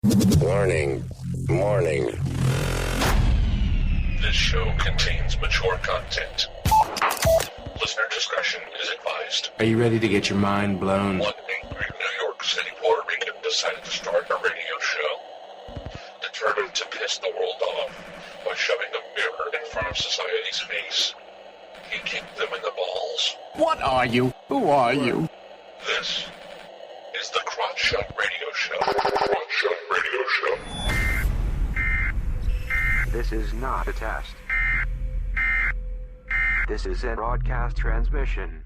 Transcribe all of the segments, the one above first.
Warning. This show contains mature content. Listener discretion is advised. Are you ready to get your mind blown? One angry New York City Puerto Rican decided to start a radio show, determined to piss the world off by shoving a mirror in front of society's face. He kicked them in the balls. What are you? Who are you? This is the Crotch Shot Radio Show. Crotch Shot Radio Show. This is not a test. This is a broadcast transmission.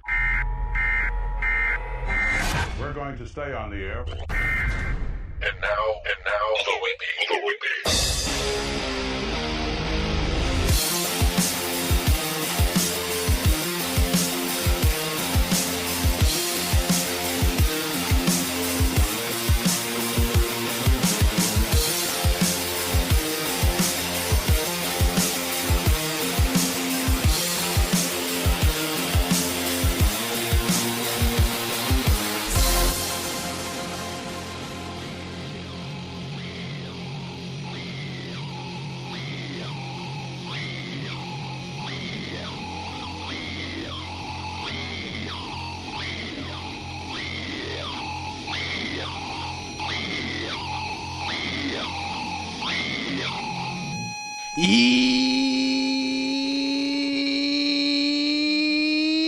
We're going to stay on the air. And now, Louie B.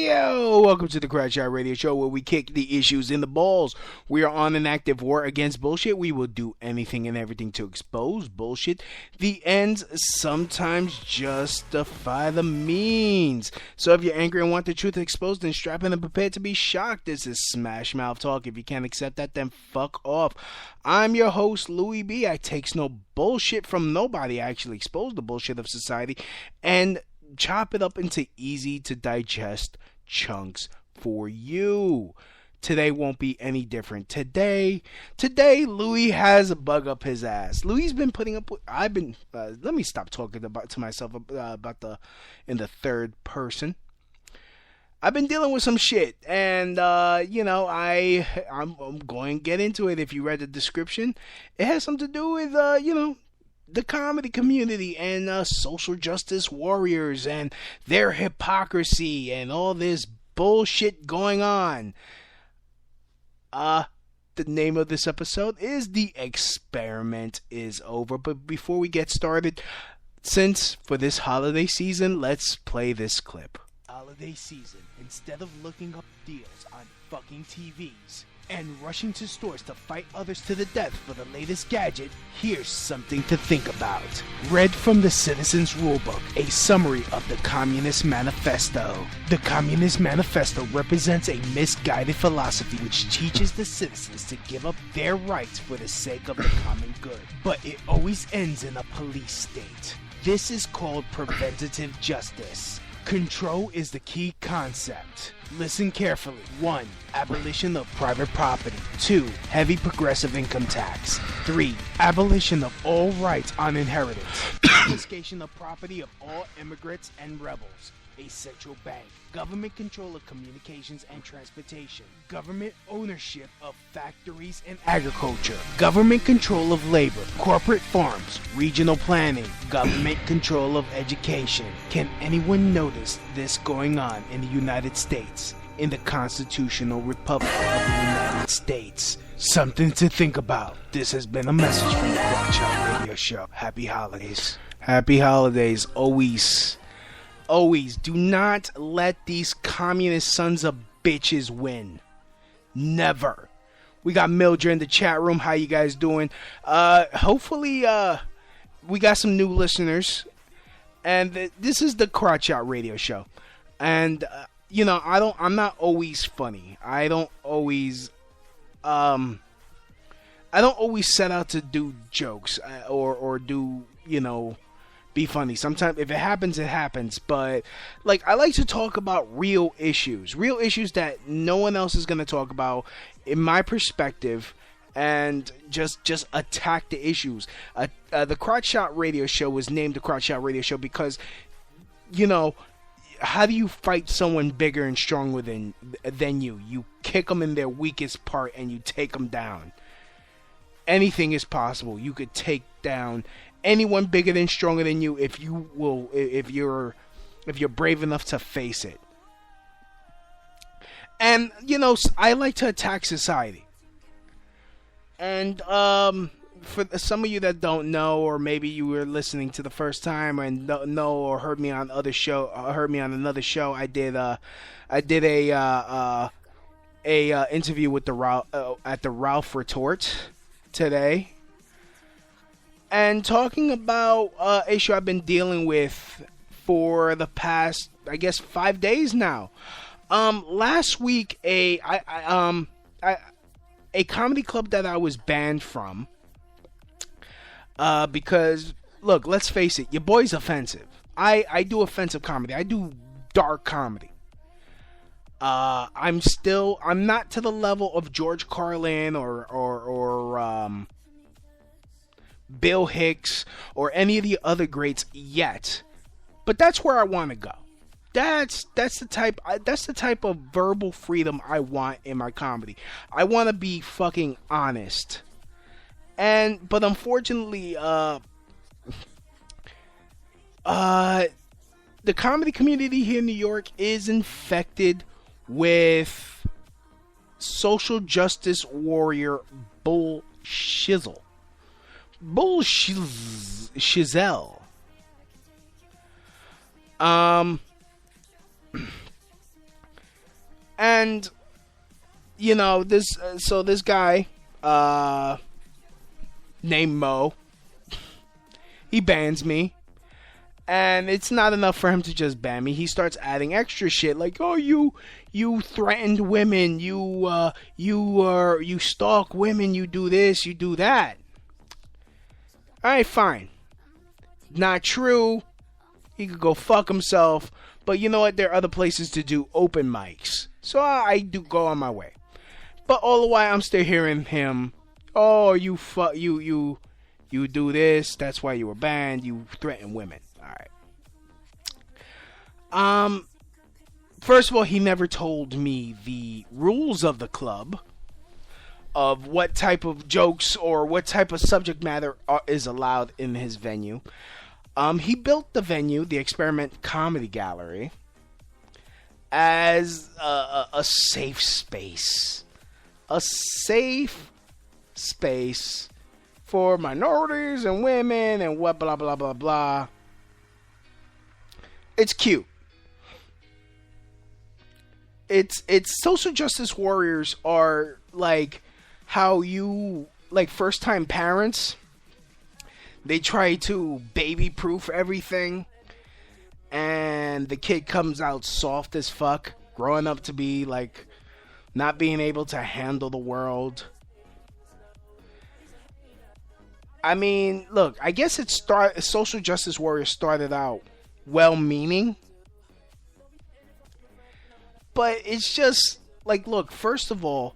Yo, welcome to the Crotch Shot Radio Show, where we kick the issues in the balls. We are on an active war against bullshit. We will do anything and everything to expose bullshit. The ends sometimes justify the means. So if you're angry and want the truth exposed, then strap in and prepare to be shocked. This is Smash Mouth Talk. If you can't accept that, then fuck off. I'm your host, Louie B. I takes no bullshit from nobody. I actually expose the bullshit of society and chop it up into easy to digest chunks for you. Today won't be any different. Today Louis has a bug up his ass. Louis been putting up with, let me stop talking to myself about in the third person. I've been dealing with some shit, and I'm going to get into it. If you read the description, it has something to do with the comedy community and social justice warriors and their hypocrisy and all this bullshit going on. The name of this episode is The Experiment is Over. But before we get started, since for this holiday season, let's play this clip. Holiday season, instead of looking up deals on fucking TVs and rushing to stores to fight others to the death for the latest gadget, here's something to think about. Read from the Citizens Rulebook, a summary of the Communist Manifesto. The Communist Manifesto represents a misguided philosophy which teaches the citizens to give up their rights for the sake of the common good. But it always ends in a police state. This is called preventative justice. Control is the key concept. Listen carefully. 1. Abolition of private property. 2. Heavy progressive income tax. 3. Abolition of all rights on inheritance. Confiscation of property of all immigrants and rebels. A central bank. Government control of communications and transportation. Government ownership of factories and agriculture. Government control of labor. Corporate farms. Regional planning. Government control of education. Can anyone notice this going on in the United States? In the Constitutional Republic of the United States? Something to think about. This has been a message from the Crotch Shot Radio Show. Happy holidays. Happy holidays. Always do not let these communist sons of bitches win. Never. We got Mildred in the chat room. How you guys doing? Hopefully we got some new listeners. And this is the Crotch Shot Radio Show. And I'm not always funny. I don't always set out to do jokes or do, be funny. Sometimes if it happens, it happens. But I like to talk about real issues that no one else is going to talk about in my perspective, and just attack the issues. The Crotch Shot Radio Show was named the Crotch Shot Radio Show because, how do you fight someone bigger and stronger than you? You kick them in their weakest part and you take them down. anything is possible. You could take down anyone bigger than, stronger than you, if you're brave enough to face it. And I like to attack society. And for some of you that don't know, or maybe you were listening to the first time and don't know, or heard me on another show, I did a interview with at the Ralph Retort today, and talking about a issue I've been dealing with for the past, I guess, 5 days now. Last week, a comedy club that I was banned from, because, look, let's face it, your boy's offensive. I do offensive comedy. I do dark comedy. I'm not to the level of George Carlin or Bill Hicks or any of the other greats yet, but that's where I want to go. That's the type of verbal freedom I want in my comedy. I want to be fucking honest. But unfortunately, the comedy community here in New York is infected with social justice warrior bullshizzle. Bullshizzle. And this guy named Mo, he bans me. And it's not enough for him to just ban me. He starts adding extra shit like, "Oh, you threatened women, you stalk women, you do this, you do that." All right, fine. Not true. He could go fuck himself. But you know what? There are other places to do open mics, so I do go on my way. But all the while, I'm still hearing him. "Oh, you do this. That's why you were banned. You threaten women." All right. First of all, he never told me the rules of the club, of what type of jokes or what type of subject matter is allowed in his venue. He built the venue, the Experiment Comedy Gallery, as a safe space. A safe space for minorities and women and what blah, blah, blah, blah. It's cute. It's social justice warriors are like how first time parents, they try to baby proof everything, and the kid comes out soft as fuck, growing up to be like not being able to handle the world. I mean, look, I guess social justice warriors started out well-meaning, but it's just like, look, first of all,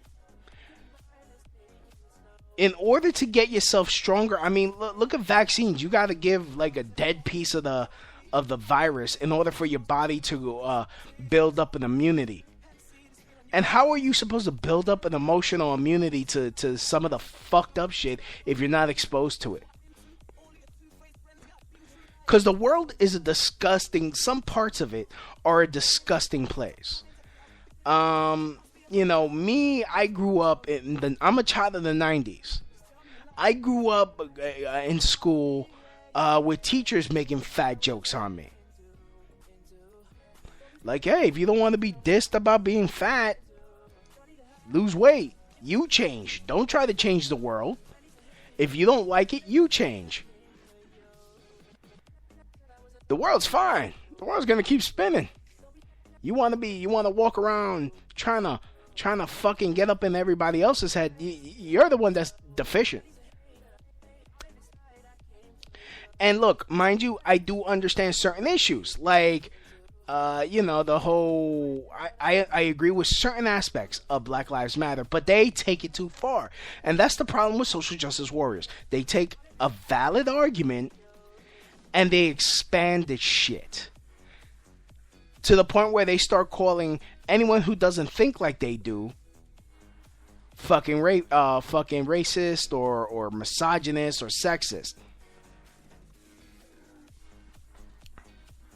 in order to get yourself stronger, I mean, look at vaccines. You got to give like a dead piece of the virus in order for your body to build up an immunity. And how are you supposed to build up an emotional immunity to some of the fucked up shit if you're not exposed to it? Because the world is some parts of it are a disgusting place. Me, I grew up I'm a child of the 90s. I grew up in school with teachers making fat jokes on me. Like, hey, if you don't want to be dissed about being fat, lose weight. You change. Don't try to change the world. If you don't like it, you change. The world's fine. The world's gonna keep spinning. You want to walk around trying to fucking get up in everybody else's head. You're the one that's deficient. And look, mind you, I do understand certain issues, like, the whole. I agree with certain aspects of Black Lives Matter, but they take it too far, and that's the problem with social justice warriors. They take a valid argument and they expand the shit to the point where they start calling anyone who doesn't think like they do fucking racist or misogynist or sexist.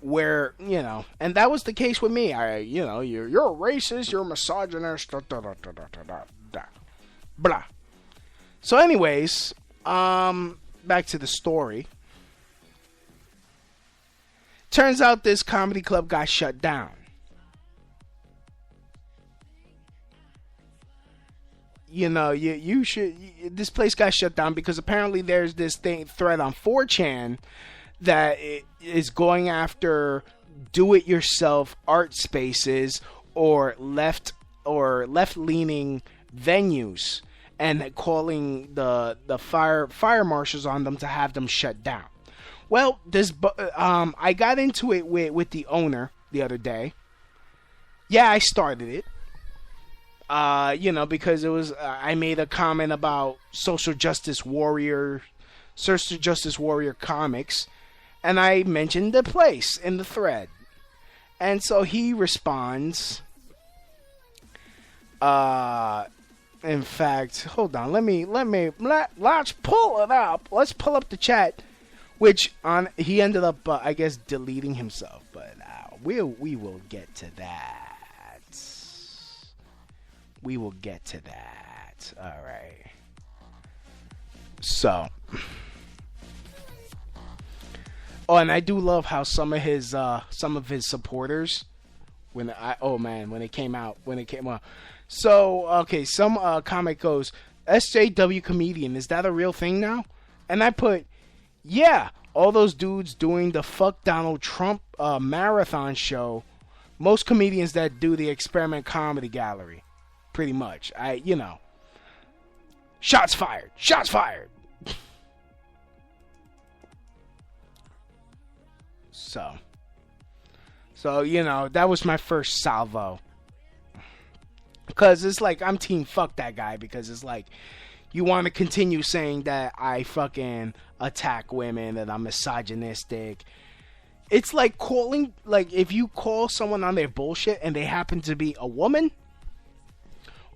Where, you know, and that was the case with me. You're a racist, you're a misogynist, blah. So anyways, back to the story. Turns out this comedy club got shut down. You know, this place got shut down because apparently there's this thread on 4chan that is going after do-it-yourself art spaces or left-leaning venues and calling the fire marshals on them to have them shut down. Well, I got into it with the owner the other day. Yeah, I started it. Because it was I made a comment about social justice warrior comics. And I mentioned the place in the thread. And so he responds. In fact, hold on. Let's pull it up. Let's pull up the chat. He ended up, I guess, deleting himself. But we will get to that. We will get to that. All right. So. Oh, and I do love how some of his supporters, when it came out. So, okay, some comic goes, SJW comedian, is that a real thing now? And I put, yeah, all those dudes doing the fuck Donald Trump marathon show, most comedians that do the experiment comedy gallery, pretty much. Shots fired. So that was my first salvo. Because it's like, I'm team fuck that guy, because it's like, you want to continue saying that I fucking attack women, that I'm misogynistic. It's like if you call someone on their bullshit and they happen to be a woman,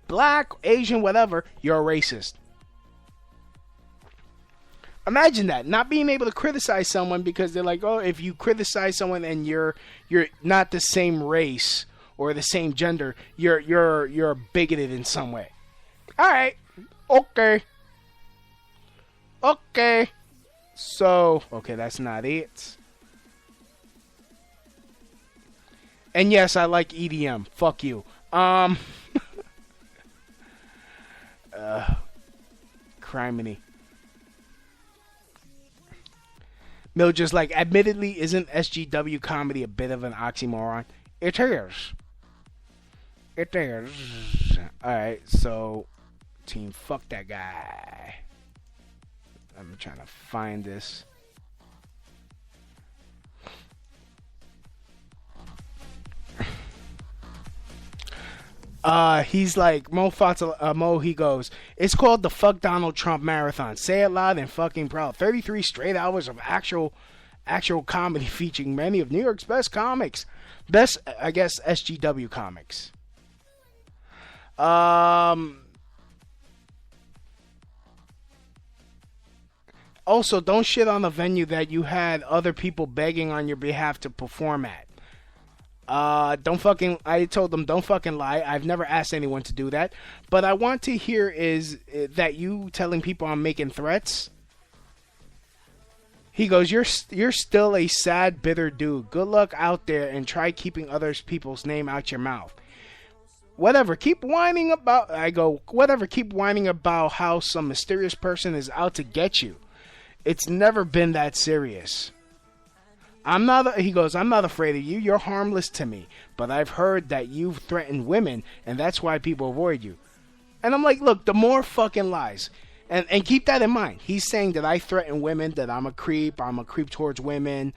black, Asian, whatever, you're a racist. Imagine that, not being able to criticize someone because they're like, oh, if you criticize someone and you're not the same race or the same gender, you're bigoted in some way. All right, okay. So, okay, that's not it. And yes, I like EDM. Fuck you. Criminy. Mildred's like, admittedly, isn't SGW comedy a bit of an oxymoron? It is. Alright, so, team, fuck that guy. I'm trying to find this. He's like, Mo, he goes, it's called the Fuck Donald Trump Marathon. Say it loud and fucking proud. 33 straight hours of actual comedy featuring many of New York's best comics. Best, I guess, SGW comics. Also, don't shit on the venue that you had other people begging on your behalf to perform at. I told them, don't fucking lie. I've never asked anyone to do that. But I want to hear is that you telling people I'm making threats. He goes, you're still a sad, bitter dude. Good luck out there and try keeping other people's name out your mouth. Whatever, keep whining about, keep whining about how some mysterious person is out to get you. It's never been that serious. I'm not afraid of you. You're harmless to me. But I've heard that you've threatened women, and that's why people avoid you. And I'm like, look, the more fucking lies. And keep that in mind. He's saying that I threaten women, that I'm a creep towards women.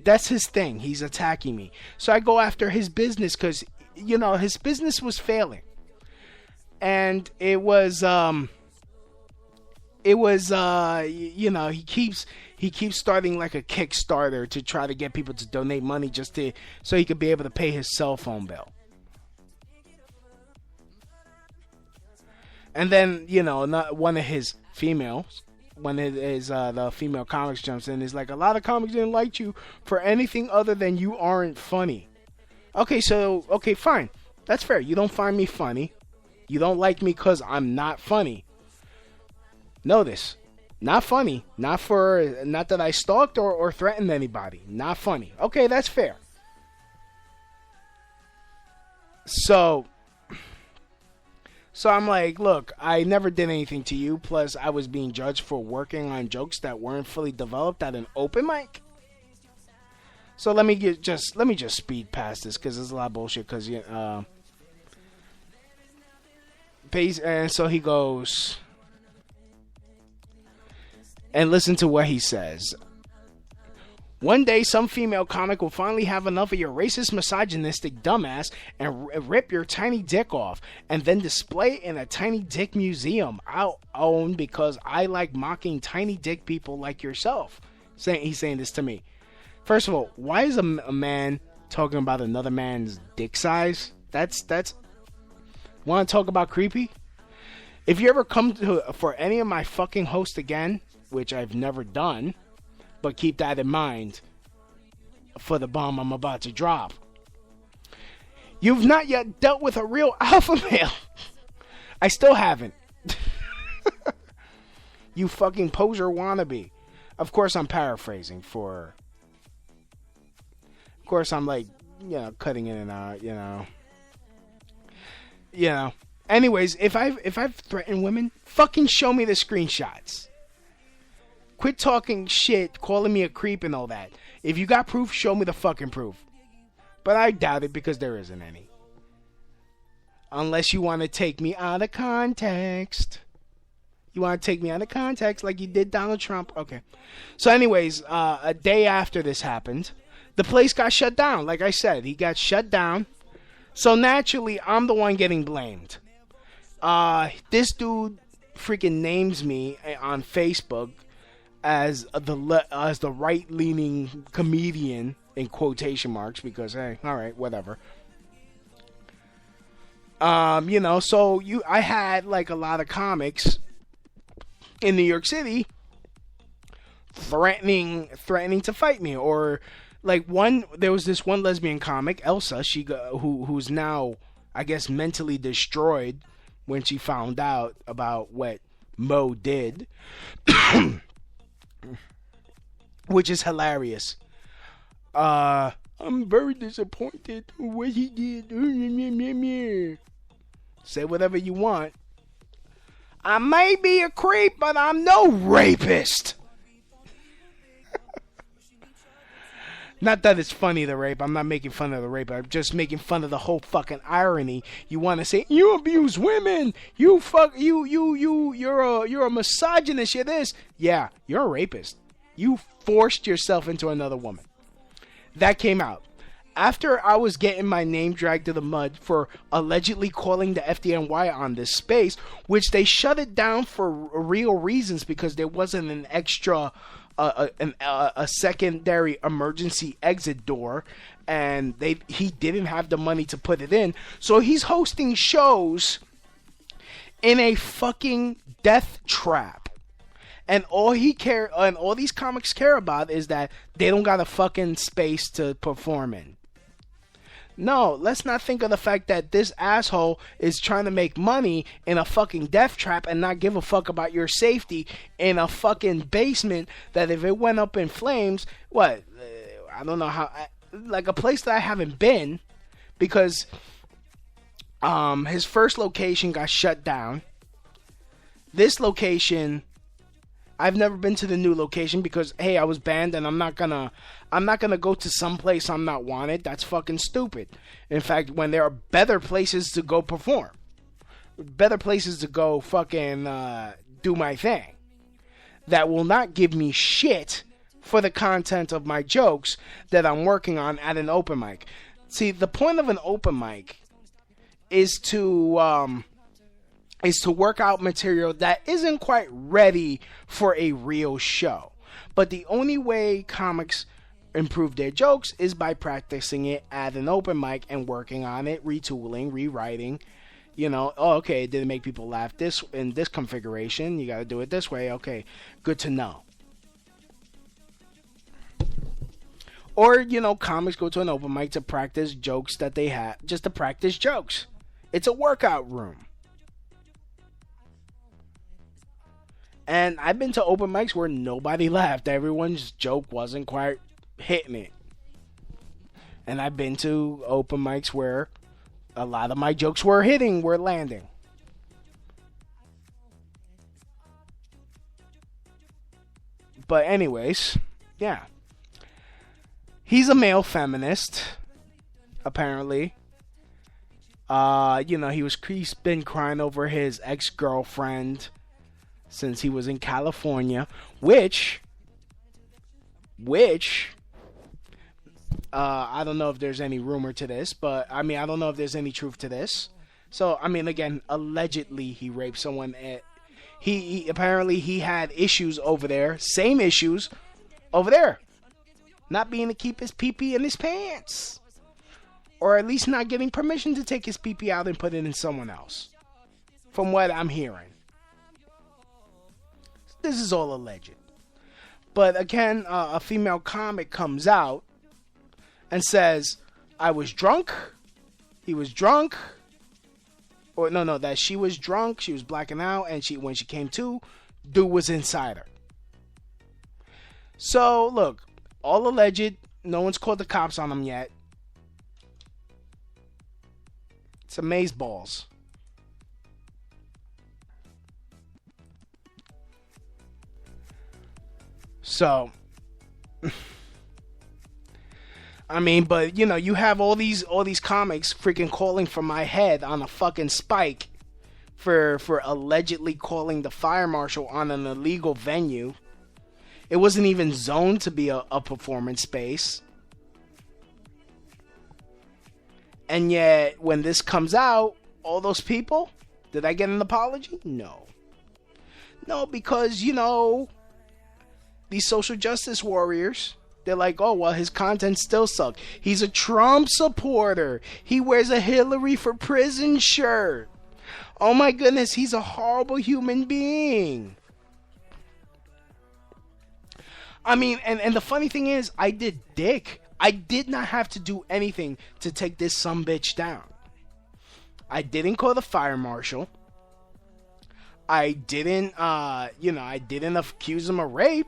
That's his thing. He's attacking me. So I go after his business because, his business was failing. And he keeps starting like a Kickstarter to try to get people to donate money so he could be able to pay his cell phone bill. And then, not one of his females, the female comics jumps in, is like, a lot of comics didn't like you for anything other than you aren't funny. Okay, fine. That's fair. You don't find me funny. You don't like me because I'm not funny. Know this. Not funny. Not that I stalked or threatened anybody. Not funny. Okay, that's fair. So I'm like, look, I never did anything to you. Plus, I was being judged for working on jokes that weren't fully developed at an open mic. So let me just speed past this because there's a lot of bullshit. And so he goes, and listen to what he says. One day, some female comic will finally have enough of your racist, misogynistic dumbass and rip your tiny dick off, and then display it in a tiny dick museum I'll own because I like mocking tiny dick people like yourself. He's saying this to me. First of all, why is a man talking about another man's dick size? That's. Want to talk about creepy? If you ever come for any of my fucking hosts again, which I've never done, but keep that in mind for the bomb I'm about to drop. You've not yet dealt with a real alpha male. I still haven't. You fucking poser wannabe. Of course I'm paraphrasing for... Of course I'm like, cutting in and out, Anyways, if I've threatened women, fucking show me the screenshots. Quit talking shit, calling me a creep and all that. If you got proof, show me the fucking proof. But I doubt it because there isn't any. Unless you want to take me out of context. You want to take me out of context like you did Donald Trump? Okay. So anyways, a day after this happened, the place got shut down. Like I said, he got shut down. So naturally, I'm the one getting blamed. This dude freaking names me on Facebook as the right-leaning comedian in quotation marks because, hey, all right, whatever. So I had like a lot of comics in New York City threatening to fight me, or like there was this one lesbian comic, Elsa, who's now, I guess, mentally destroyed when she found out about what Mo did. Which is hilarious. I'm very disappointed with what he did. Say whatever you want. I may be a creep, but I'm no rapist. Not that it's funny, the rape. I'm not making fun of the rape. I'm just making fun of the whole fucking irony. You want to say, you abuse women. You're a misogynist. You're this. Yeah, you're a rapist. You forced yourself into another woman. That came out. After I was getting my name dragged to the mud for allegedly calling the FDNY on this space, which they shut it down for real reasons because there wasn't an extra, a secondary emergency exit door, and he didn't have the money to put it in. So he's hosting shows in a fucking death trap. And all these comics care about is that they don't got a fucking space to perform in. No, let's not think of the fact that this asshole is trying to make money in a fucking death trap and not give a fuck about your safety in a fucking basement that if it went up in flames, I don't know how, like a place that I haven't been because his first location got shut down. This location, I've never been to the new location because, hey, I was banned and I'm not gonna go to some place I'm not wanted. That's fucking stupid. In fact, when there are better places to go perform, better places to go fucking do my thing, that will not give me shit for the content of my jokes that I'm working on at an open mic. See, the point of an open mic is to work out material that isn't quite ready for a real show. But the only way comics improve their jokes is by practicing it at an open mic and working on it, retooling, rewriting, You know, oh, okay, it didn't make people laugh this in this configuration. You got to do it this way. Okay, good to know. Or, you know, comics go to an open mic to practice jokes that they have, just to practice jokes. It's a workout room. And I've been to open mics where nobody laughed. Everyone's joke wasn't quite hitting it. And I've been to open mics where a lot of my jokes were landing. But anyways, yeah. He's a male feminist, apparently. You know, he's been crying over his ex-girlfriend since he was in California, which I don't know if there's any rumor to this, but I mean, I don't know if there's any truth to this. So, I mean, again, allegedly he raped someone. He apparently he had issues over there, same issues over there. Not being to keep his pee-pee in his pants. Or at least not getting permission to take his pee-pee out and put it in someone else. From what I'm hearing. This is all alleged. But again, a female comic comes out and says, I was drunk. He was drunk. Or no, that she was drunk. She was blacking out. And when she came to, dude was inside her. So, look. All alleged. No one's called the cops on him yet. It's amazeballs. So, I mean, but you know, you have all these comics freaking calling for my head on a fucking spike for allegedly calling the fire marshal on an illegal venue. It wasn't even zoned to be a performance space. And yet, when this comes out, all those people, did I get an apology? No. No, because, you know, these social justice warriors, they're like, oh, well, his content still sucks. He's a Trump supporter. He wears a Hillary for prison shirt. Oh my goodness, he's a horrible human being. I mean, and the funny thing is, I did dick. I did not have to do anything to take this sumbitch down. I didn't call the fire marshal. I didn't, I didn't accuse him of rape.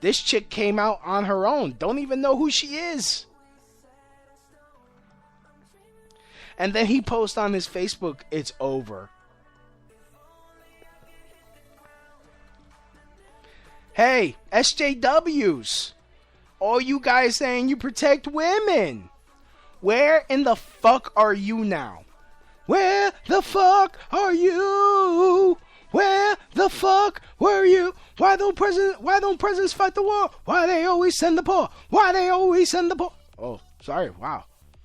This chick came out on her own. Don't even know who she is. And then he posts on his Facebook, it's over. Hey, SJWs, all you guys saying you protect women, where in the fuck are you now? Where the fuck are you? Where the fuck were you? Why don't presidents fight the war? Why they always send the poor? Why they always send the poor? Oh, sorry, wow.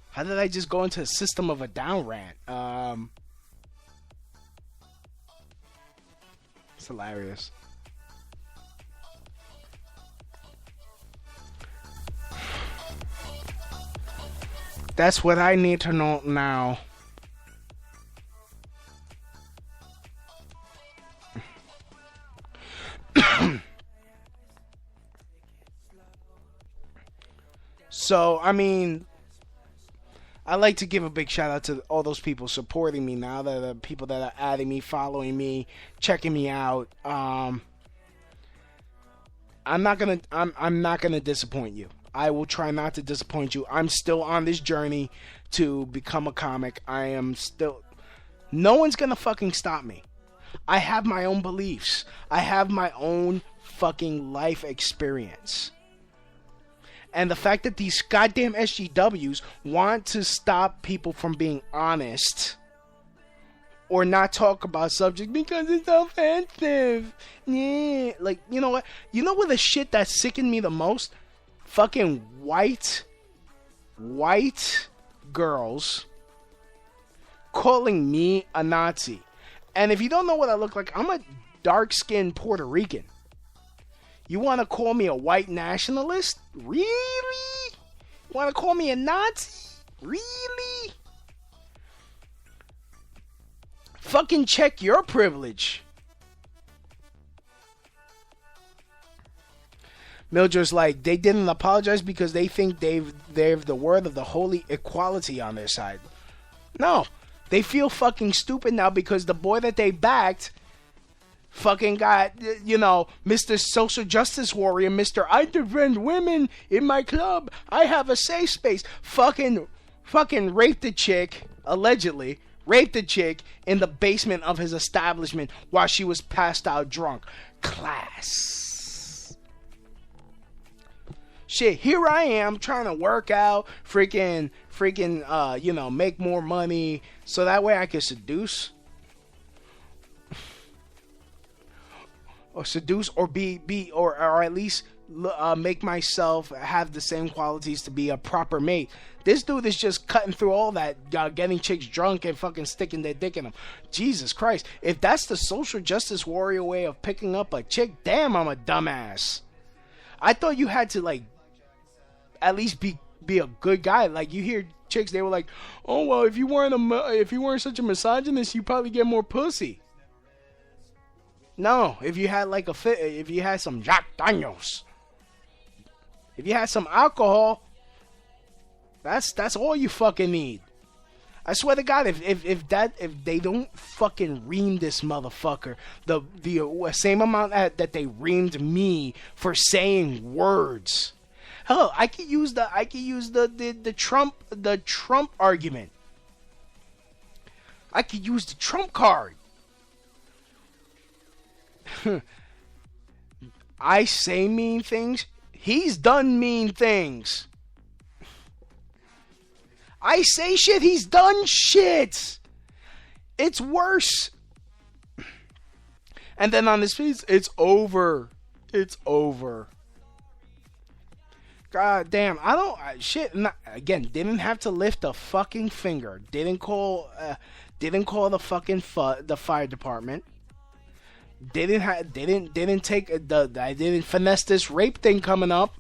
How did I just go into a System of a Down rant? It's hilarious. That's what I need to know now. So, I mean, I like to give a big shout out to all those people supporting me now, the people that are adding me, following me, checking me out. I'm not gonna disappoint you. I will try not to disappoint you. I'm still on this journey to become a comic. No one's gonna fucking stop me. I have my own beliefs. I have my own fucking life experience. And the fact that these goddamn SGWs want to stop people from being honest or not talk about subject because it's offensive. Yeah. Like, you know what? You know what the shit that sickened me the most? Fucking white girls calling me a Nazi. And if you don't know what I look like, I'm a dark-skinned Puerto Rican. You want to call me a white nationalist? Really? You want to call me a Nazi? Really? fucking check your privilege. Mildred's like, they didn't apologize because they think they've the word of the holy equality on their side. No, they feel fucking stupid now because the boy that they backed fucking got, you know, Mr. Social Justice Warrior, Mr. I defend women in my club, I have a safe space, fucking raped the chick, allegedly, raped the chick in the basement of his establishment while she was passed out drunk. Class. Shit, here I am trying to work out, freaking, you know, make more money so that way I can seduce. Or seduce or or at least make myself have the same qualities to be a proper mate. This dude is just cutting through all that, getting chicks drunk and fucking sticking their dick in them. Jesus Christ. If that's the social justice warrior way of picking up a chick, damn, I'm a dumbass. I thought you had to, like, at least be a good guy. Like, you hear chicks, they were like, oh, well, if you weren't such a misogynist, you probably get more pussy. No, if you had like if you had some Jack Daniels, if you had some alcohol, that's all you fucking need. I swear to God, if they don't fucking ream this motherfucker the same amount that they reamed me for saying words. Hell, I could use the Trump argument. I could use the Trump card. I say mean things. He's done mean things. I say shit. He's done shit. It's worse. And then on his face, it's over. It's over. God damn. I don't... again, didn't have to lift a fucking finger. Didn't call the fucking the fire department. Didn't finesse this rape thing coming up.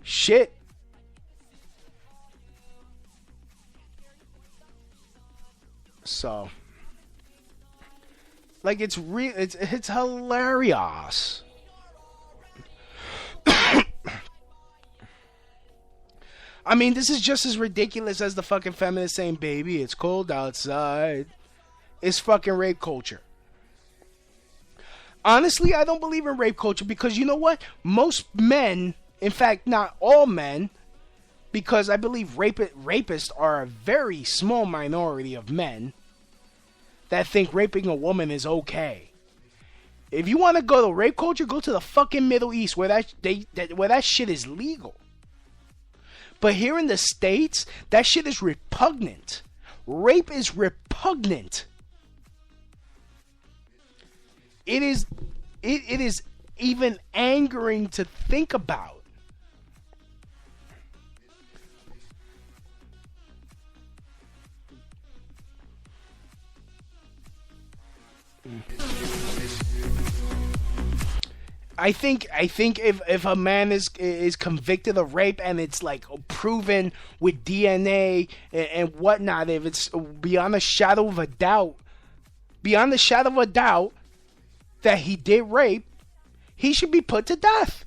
Shit. So, like, it's hilarious. I mean, this is just as ridiculous as the fucking feminist saying, baby, it's cold outside. It's fucking rape culture. Honestly, I don't believe in rape culture because you know what? Most men, in fact, not all men, because I believe rapists are a very small minority of men that think raping a woman is okay. If you want to go to rape culture, go to the fucking Middle East where that shit is legal. But here in the States, that shit is repugnant. Rape is repugnant. It is even angering to think about. I think if a man is convicted of rape and it's like proven with DNA and whatnot, if it's beyond a shadow of a doubt that he did rape, he should be put to death.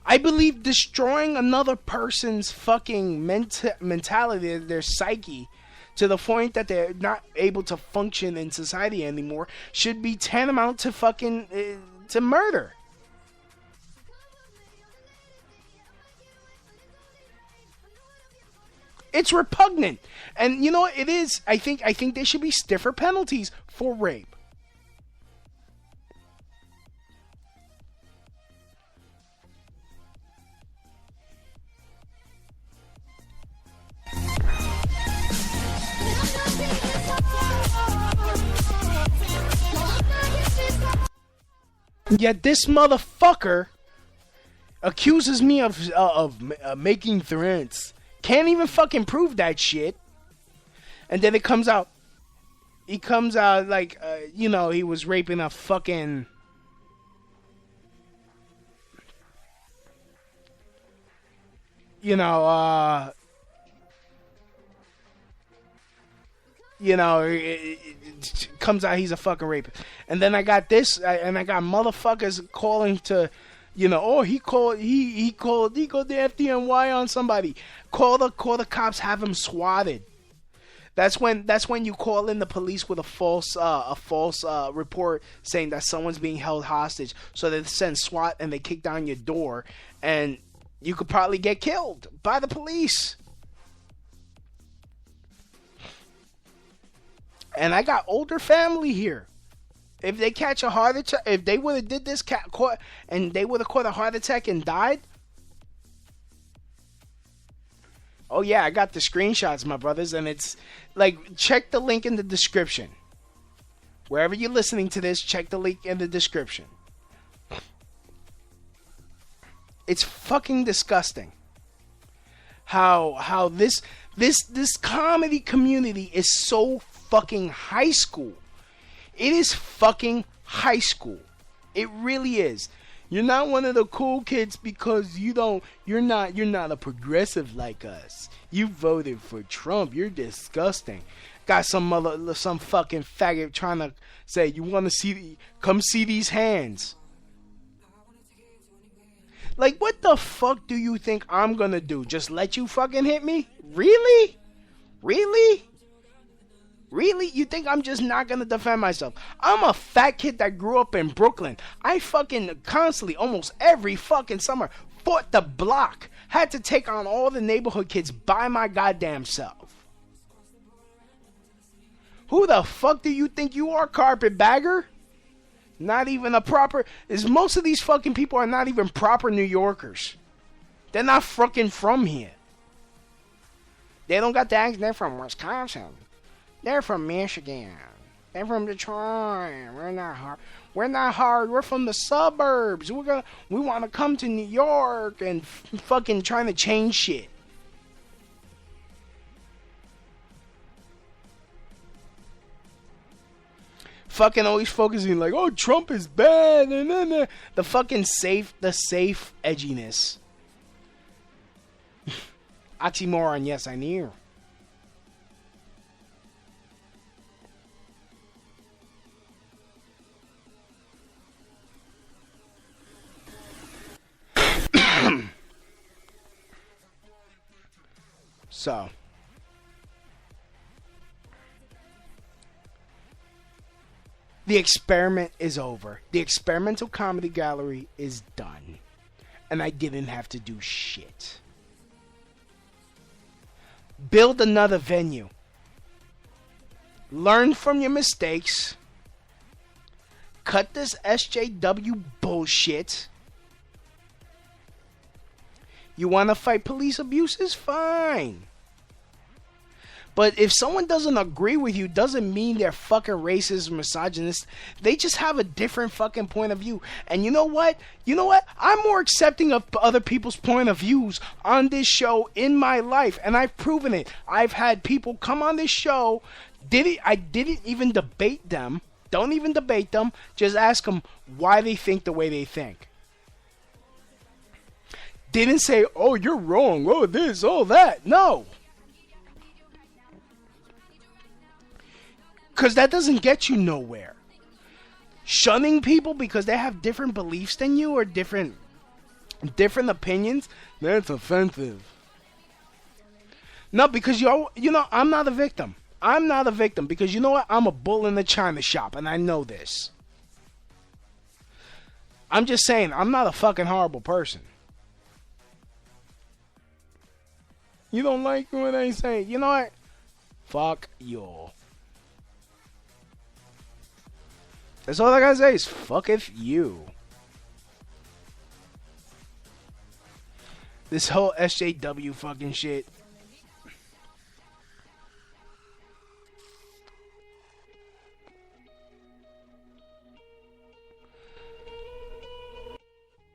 I believe destroying another person's fucking mentality, their psyche, to the point that they're not able to function in society anymore, should be tantamount to fucking to murder. It's repugnant. And you know what it is? I think there should be stiffer penalties for rape. Yet this motherfucker accuses me of making threats. Can't even fucking prove that shit. And then he comes out like, he was raping a fucking... You know, it comes out he's a fucking rapist. And then I got and I got motherfuckers calling to, you know, oh, he called the FDNY on somebody. Call the cops, have him swatted. That's when you call in the police with a false report saying that someone's being held hostage. So they send SWAT and they kick down your door, and you could probably get killed by the police. And I got older family here. If they catch a heart attack, if they would have did this and they would have caught a heart attack and died. Oh yeah, I got the screenshots, my brothers, and it's like, check the link in the description. Wherever you're listening to this, check the link in the description. It's fucking disgusting. How this comedy community is so fucking high school. It is fucking high school. It really is. You're not one of the cool kids because you're not a progressive like us. You voted for Trump. You're disgusting. Got some fucking faggot trying to say, you want to come see these hands. Like, what the fuck do you think I'm gonna do? Just let you fucking hit me? Really? Really? Really? You think I'm just not gonna defend myself? I'm a fat kid that grew up in Brooklyn. I fucking constantly, almost every fucking summer, fought the block. Had to take on all the neighborhood kids by my goddamn self. Who the fuck do you think you are, carpetbagger? Not even a proper... Most of these fucking people are not even proper New Yorkers. They're not fucking from here. They don't got the accent. They're from Wisconsin. They're from Michigan. They're from Detroit. We're not hard. We're not hard. We're from the suburbs. We want to come to New York and fucking trying to change shit. Fucking always focusing like, oh, Trump is bad, and then the fucking safe edginess. Oxymoron, yes, I knew. So, the experiment is over. The experimental comedy gallery is done. And I didn't have to do shit. Build another venue. Learn from your mistakes. Cut this SJW bullshit. You want to fight police abuses? Fine. But if someone doesn't agree with you, doesn't mean they're fucking racist, misogynist. They just have a different fucking point of view. And you know what? I'm more accepting of other people's point of views on this show in my life. And I've proven it. I've had people come on this show. I didn't even debate them. Don't even debate them. Just ask them why they think the way they think. Didn't say, oh, you're wrong. Oh, this, oh, that. No. Because that doesn't get you nowhere. Shunning people because they have different beliefs than you or different opinions, that's offensive. No, because I'm not a victim. I'm not a victim because you know what? I'm a bull in the china shop and I know this. I'm just saying, I'm not a fucking horrible person. You don't like what I say? You know what? Fuck you. That's all I gotta say is fucketh you. This whole SJW fucking shit.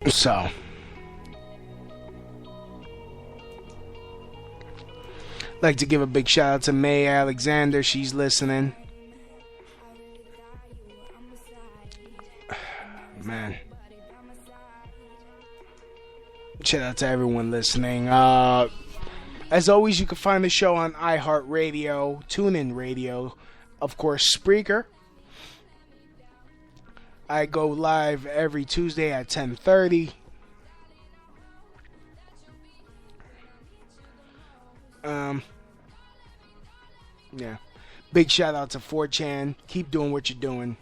So. Like to give a big shout out to May Alexander. She's listening. Man. Shout out to everyone listening. As always, you can find the show on iHeartRadio, TuneIn Radio, of course, Spreaker. I go live every Tuesday at 10:30. Yeah. Big shout out to 4chan. Keep doing what you're doing.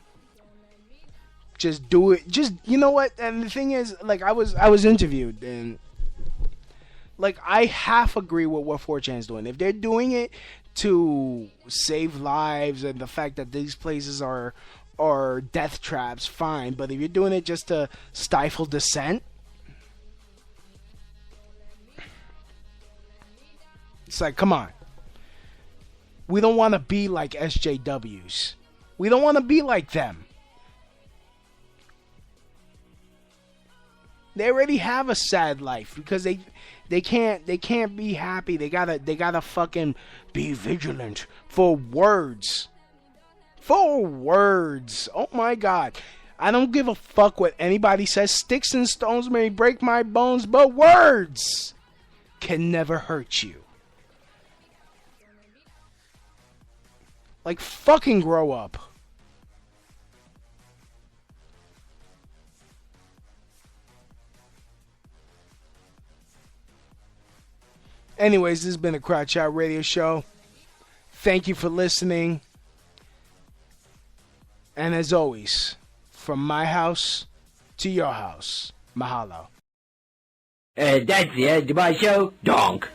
Just do it. Just, you know what? And the thing is, like, I was interviewed, and like, I half agree with what 4chan's doing. If they're doing it to save lives and the fact that these places are death traps, fine. But if you're doing it just to stifle dissent, it's like, come on. We don't want to be like SJWs. We don't want to be like them. They already have a sad life because they can't be happy. They gotta fucking be vigilant for words. For words. Oh my God. I don't give a fuck what anybody says. Sticks and stones may break my bones, but words can never hurt you. Like, fucking grow up. Anyways, this has been a Crotch Out Radio Show. Thank you for listening. And as always, from my house to your house, mahalo. That's the end of my show. Donk.